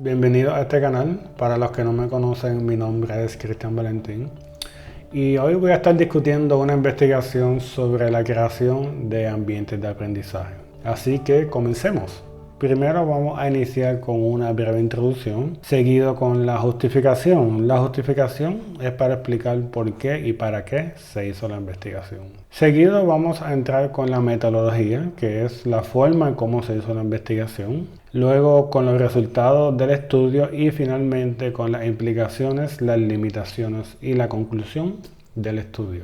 Bienvenido a este canal. Para los que no me conocen, mi nombre es Cristian Valentín y hoy voy a estar discutiendo una investigación sobre la creación de ambientes de aprendizaje. Así que comencemos. Primero vamos a iniciar con una breve introducción, seguido con la justificación. La justificación es para explicar por qué y para qué se hizo la investigación. Seguido vamos a entrar con la metodología, que es la forma en cómo se hizo la investigación. Luego con los resultados del estudio y finalmente con las implicaciones, las limitaciones y la conclusión del estudio.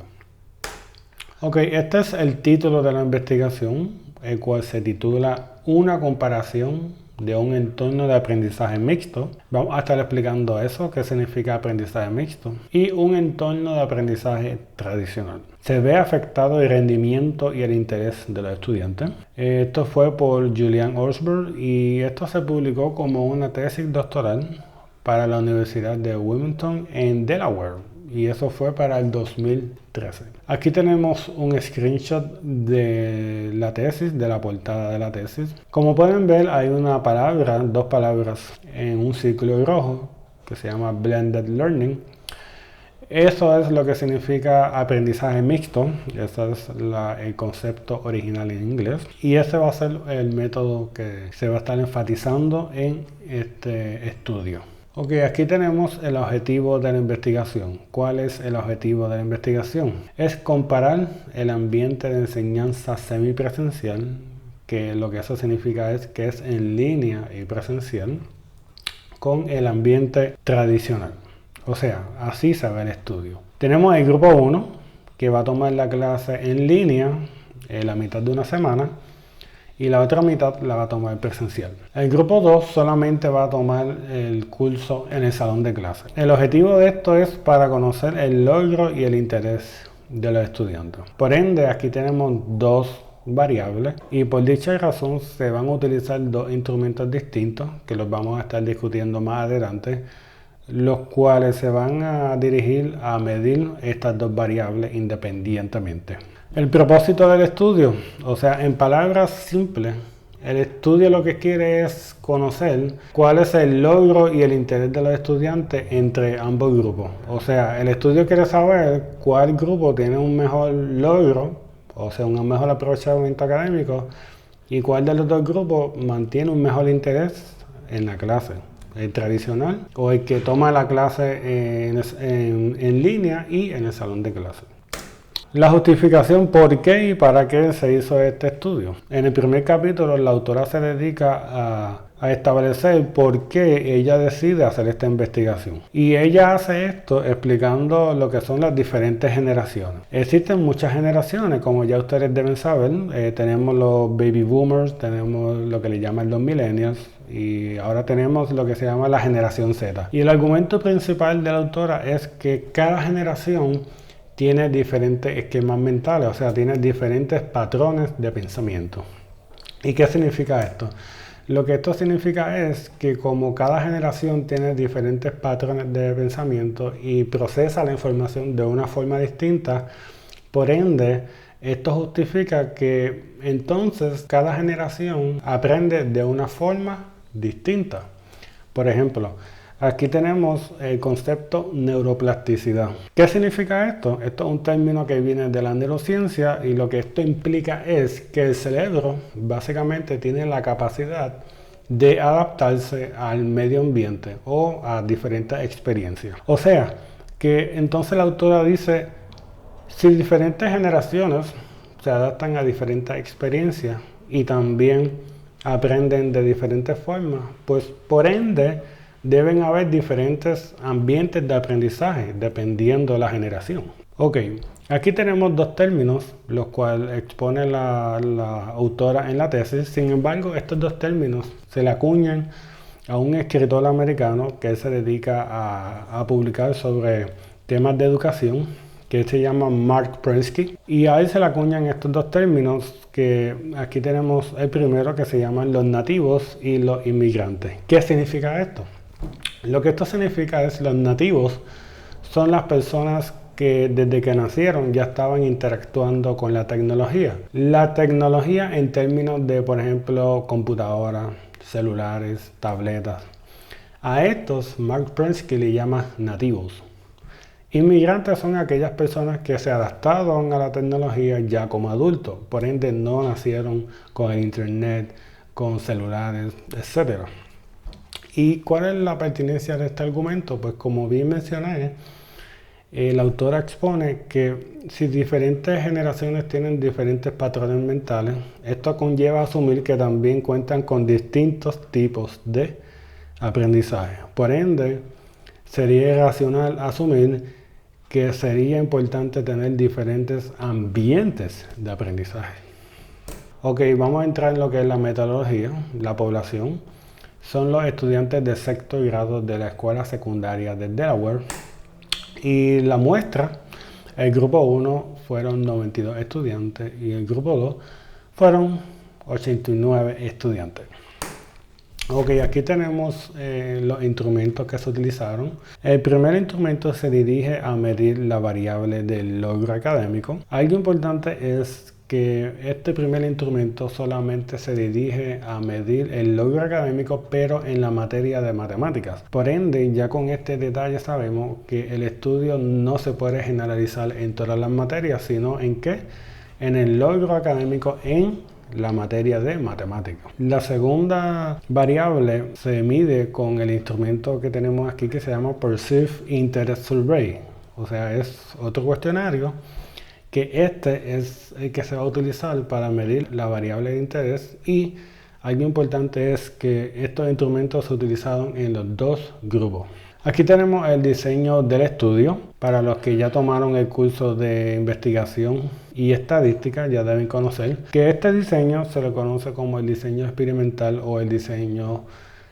Ok, este es el título de la investigación, el cual se titula Una comparación de un entorno de aprendizaje mixto. Vamos a estar explicando eso, qué significa aprendizaje mixto, y un entorno de aprendizaje tradicional. Se ve afectado el rendimiento y el interés de los estudiantes. Esto fue por Julian Osborne y esto se publicó como una tesis doctoral para la Universidad de Wilmington en Delaware. Y eso fue para el 2013. Aquí tenemos un screenshot de la tesis, de la portada de la tesis. Como pueden ver, hay una palabra, dos palabras en un círculo rojo que se llama Blended Learning. Eso es lo que significa aprendizaje mixto. Ese es el concepto original en inglés. Y ese va a ser el método que se va a estar enfatizando en este estudio. Ok, aquí tenemos el objetivo de la investigación. ¿Cuál es el objetivo de la investigación? Es comparar el ambiente de enseñanza semipresencial, que lo que eso significa es que es en línea y presencial, con el ambiente tradicional. O sea, así se ve el estudio. Tenemos el grupo 1, que va a tomar la clase en línea en la mitad de una semana, y la otra mitad la va a tomar presencial. El grupo 2 solamente va a tomar el curso en el salón de clase. El objetivo de esto es para conocer el logro y el interés de los estudiantes. Por ende, aquí tenemos dos variables y por dicha razón se van a utilizar dos instrumentos distintos que los vamos a estar discutiendo más adelante, los cuales se van a dirigir a medir estas dos variables independientemente. El propósito del estudio, o sea, en palabras simples, el estudio lo que quiere es conocer cuál es el logro y el interés de los estudiantes entre ambos grupos. O sea, el estudio quiere saber cuál grupo tiene un mejor logro, o sea, un mejor aprovechamiento académico, y cuál de los dos grupos mantiene un mejor interés en la clase. El tradicional o el que toma la clase en línea y en el salón de clase. La justificación por qué y para qué se hizo este estudio. En el primer capítulo la autora se dedica a establecer por qué ella decide hacer esta investigación. Y ella hace esto explicando lo que son las diferentes generaciones. Existen muchas generaciones, como ya ustedes deben saber. Tenemos los baby boomers, tenemos lo que le llaman los millennials, y ahora tenemos lo que se llama la generación Z. Y el argumento principal de la autora es que cada generación tiene diferentes esquemas mentales, o sea, tiene diferentes patrones de pensamiento. ¿Y qué significa esto? Lo que esto significa es que como cada generación tiene diferentes patrones de pensamiento y procesa la información de una forma distinta, por ende, esto justifica que entonces cada generación aprende de una forma distinta. Por ejemplo, aquí tenemos el concepto neuroplasticidad. ¿Qué significa esto? Esto es un término que viene de la neurociencia y lo que esto implica es que el cerebro básicamente tiene la capacidad de adaptarse al medio ambiente o a diferentes experiencias. O sea, que entonces la autora dice, si diferentes generaciones se adaptan a diferentes experiencias y también aprenden de diferentes formas, pues por ende deben haber diferentes ambientes de aprendizaje dependiendo de la generación. Ok, aquí tenemos dos términos, los cuales expone la autora en la tesis. Sin embargo, estos dos términos se le acuñan a un escritor americano que se dedica a publicar sobre temas de educación, que se llama Mark Prensky, y a él se le acuñan estos dos términos, que aquí tenemos el primero, que se llaman los nativos y los inmigrantes. ¿Qué significa esto? Lo que esto significa es los nativos son las personas que desde que nacieron ya estaban interactuando con la tecnología. La tecnología en términos de, por ejemplo, computadoras, celulares, tabletas. A estos Mark Prensky le llama nativos. Inmigrantes son aquellas personas que se adaptaron a la tecnología ya como adultos, por ende no nacieron con el internet, con celulares, etc. ¿Y cuál es la pertinencia de este argumento? Pues como bien mencioné, el autor expone que si diferentes generaciones tienen diferentes patrones mentales, esto conlleva a asumir que también cuentan con distintos tipos de aprendizaje. Por ende, sería irracional asumir que sería importante tener diferentes ambientes de aprendizaje. Ok, vamos a entrar en lo que es la metodología. La población son los estudiantes de sexto grado de la escuela secundaria de Delaware. Y la muestra, el grupo 1 fueron 92 estudiantes y el grupo 2 fueron 89 estudiantes. Ok, aquí tenemos los instrumentos que se utilizaron. El primer instrumento se dirige a medir la variable del logro académico. Algo importante es que este primer instrumento solamente se dirige a medir el logro académico, pero en la materia de matemáticas. Por ende, ya con este detalle sabemos que el estudio no se puede generalizar en todas las materias, sino en qué, en el logro académico en la materia de matemáticas. La segunda variable se mide con el instrumento que tenemos aquí que se llama Perceived Interest Survey. O sea, es otro cuestionario que este es el que se va a utilizar para medir la variable de interés, y algo importante es que estos instrumentos se utilizaron en los dos grupos. Aquí tenemos el diseño del estudio. Para los que ya tomaron el curso de investigación y estadística ya deben conocer que este diseño se le conoce como el diseño experimental o el diseño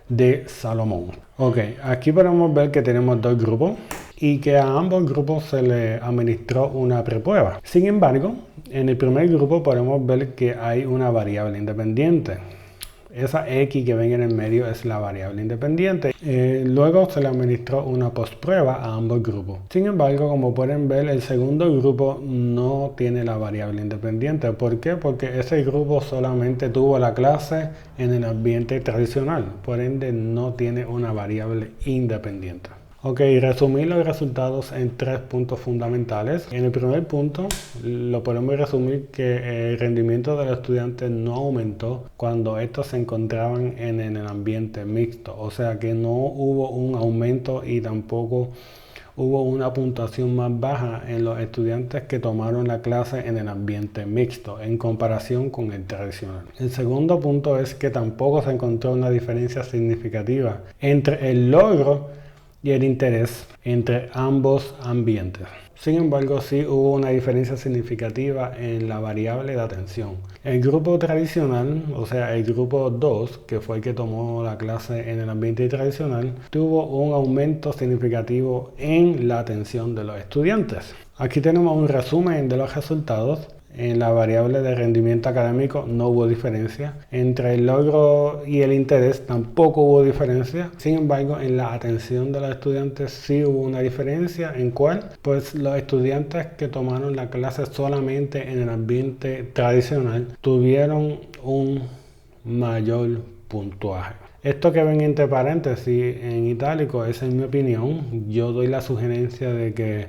de Salomón. Ok, aquí podemos ver que tenemos dos grupos y que a ambos grupos se le administró una preprueba. Sin embargo, en el primer grupo podemos ver que hay una variable independiente. Esa X que ven en el medio es la variable independiente. Luego se le administró una postprueba a ambos grupos. Sin embargo, como pueden ver, el segundo grupo no tiene la variable independiente. ¿Por qué? Porque ese grupo solamente tuvo la clase en el ambiente tradicional. Por ende, no tiene una variable independiente. Ok, resumir los resultados en 3 puntos fundamentales. En el primer punto, lo podemos resumir que el rendimiento de los estudiantes no aumentó cuando estos se encontraban en el ambiente mixto. O sea que no hubo un aumento y tampoco hubo una puntuación más baja en los estudiantes que tomaron la clase en el ambiente mixto en comparación con el tradicional. El segundo punto es que tampoco se encontró una diferencia significativa entre el logro y el interés entre ambos ambientes. Sin embargo, sí hubo una diferencia significativa en la variable de atención. El grupo tradicional, o sea, el grupo 2, que fue el que tomó la clase en el ambiente tradicional, tuvo un aumento significativo en la atención de los estudiantes. Aquí tenemos un resumen de los resultados. En la variable de rendimiento académico no hubo diferencia. Entre el logro y el interés tampoco hubo diferencia. Sin embargo, en la atención de los estudiantes sí hubo una diferencia. ¿En cuál? Pues los estudiantes que tomaron la clase solamente en el ambiente tradicional tuvieron un mayor puntuaje. Esto que ven entre paréntesis en itálico es en mi opinión. Yo doy la sugerencia de que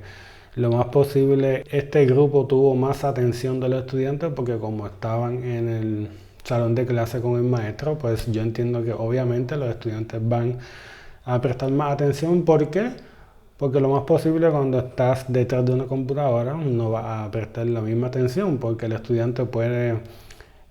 lo más posible este grupo tuvo más atención de los estudiantes, porque como estaban en el salón de clase con el maestro, pues yo entiendo que obviamente los estudiantes van a prestar más atención. ¿Por qué? Porque lo más posible cuando estás detrás de una computadora no vas a prestar la misma atención, porque el estudiante puede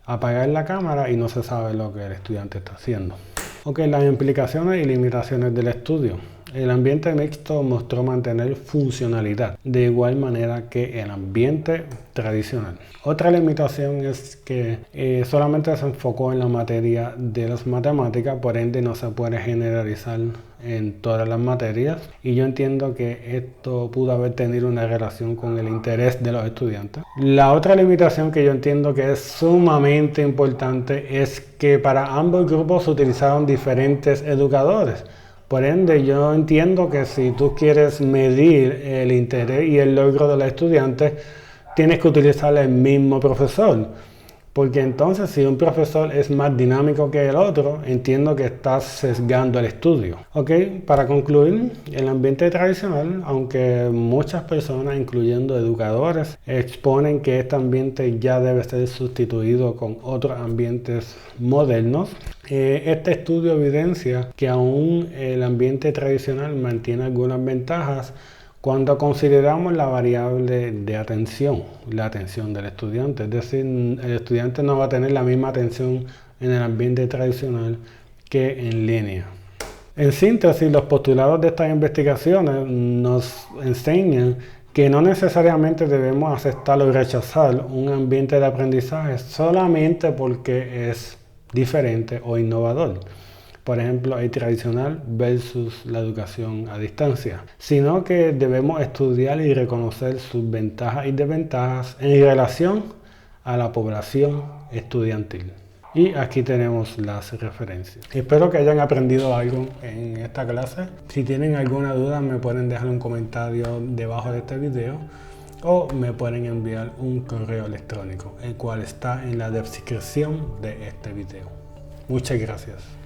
apagar la cámara y no se sabe lo que el estudiante está haciendo. Ok, las implicaciones y limitaciones del estudio. El ambiente mixto mostró mantener funcionalidad de igual manera que el ambiente tradicional. Otra limitación es que solamente se enfocó en la materia de las matemáticas, por ende no se puede generalizar en todas las materias, y yo entiendo que esto pudo haber tenido una relación con el interés de los estudiantes. La otra limitación que yo entiendo que es sumamente importante es que para ambos grupos se utilizaron diferentes educadores. Por ende, yo entiendo que si tú quieres medir el interés y el logro de los estudiantes, tienes que utilizar el mismo profesor. Porque entonces si un profesor es más dinámico que el otro, entiendo que estás sesgando el estudio. Ok, para concluir, el ambiente tradicional, aunque muchas personas, incluyendo educadores, exponen que este ambiente ya debe ser sustituido con otros ambientes modernos, este estudio evidencia que aún el ambiente tradicional mantiene algunas ventajas cuando consideramos la variable de atención, la atención del estudiante. Es decir, el estudiante no va a tener la misma atención en el ambiente tradicional que en línea. En síntesis, los postulados de estas investigaciones nos enseñan que no necesariamente debemos aceptar o rechazar un ambiente de aprendizaje solamente porque es diferente o innovador. Por ejemplo, el tradicional versus la educación a distancia, sino que debemos estudiar y reconocer sus ventajas y desventajas en relación a la población estudiantil. Y aquí tenemos las referencias. Espero que hayan aprendido algo en esta clase. Si tienen alguna duda me pueden dejar un comentario debajo de este video o me pueden enviar un correo electrónico, el cual está en la descripción de este video. Muchas gracias.